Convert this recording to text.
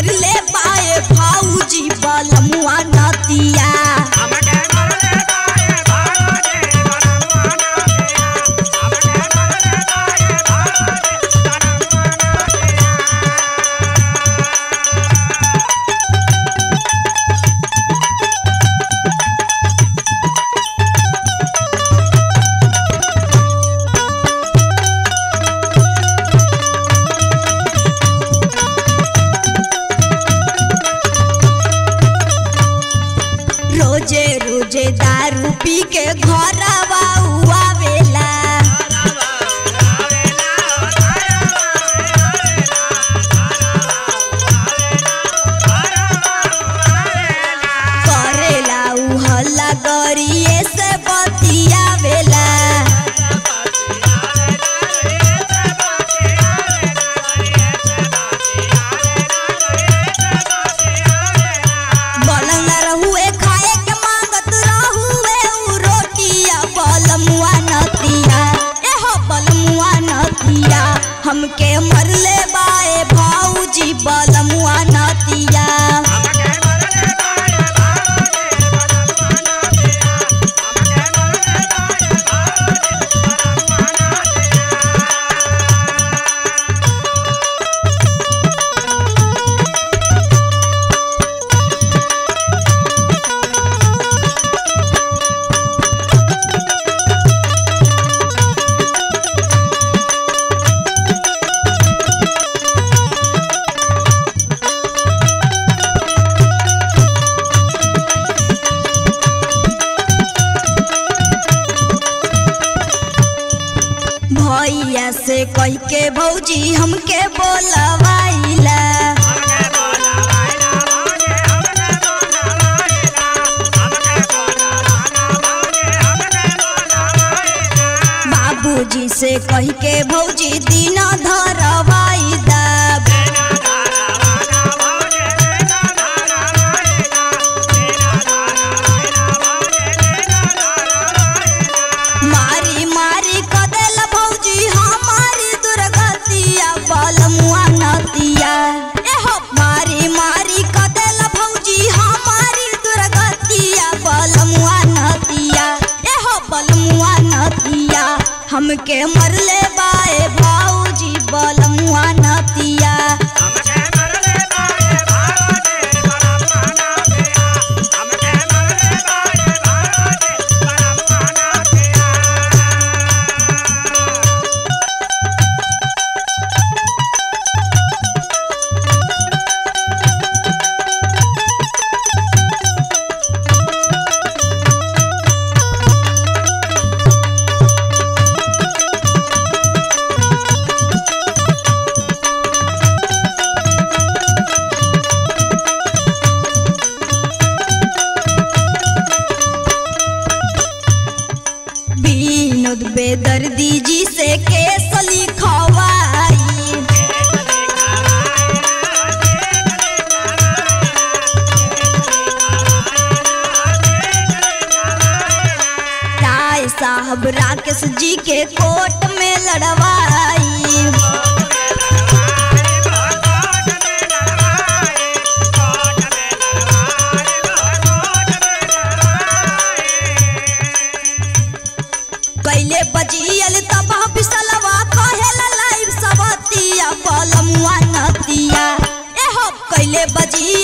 मरले बाए भाऊजी बलमुआ नतिया। रोजे रोजे दारू पी के घरवा आवेला। करेला उ हल्ला गरिए से बतियावेला। बलंगा रहुए खाए के मांगत रहुए उ रोटिया बलमुआ नतिया। एहो बलमुआ नतिया हमके मरले बाए भाऊजी बलमुआ नतिया। भैया से कह के भौजी हमके बोलवाइला। बाबूजी से कह के भौजी दिन धरवाई दाब। मारी मारी कदेल भौजी हमारी दुर्गतिया बलमुआ नतिया। एहो मारी मारी कदेल भौजी हमारी दुर्गतिया बलमुआ नतिया। एहो बलमुआ नतिया हमके मरले बाए भाऊजी बलमुआ नतिया। विनोद बेदर्दी जी से केस लिखवाई। राय साहब राकेश जी के कोर्ट में लड़वाई। कैले बजियल तब फिसलवा कहेला लाइव सबतिया बलमुआ नतिया। एहो कैले बजियल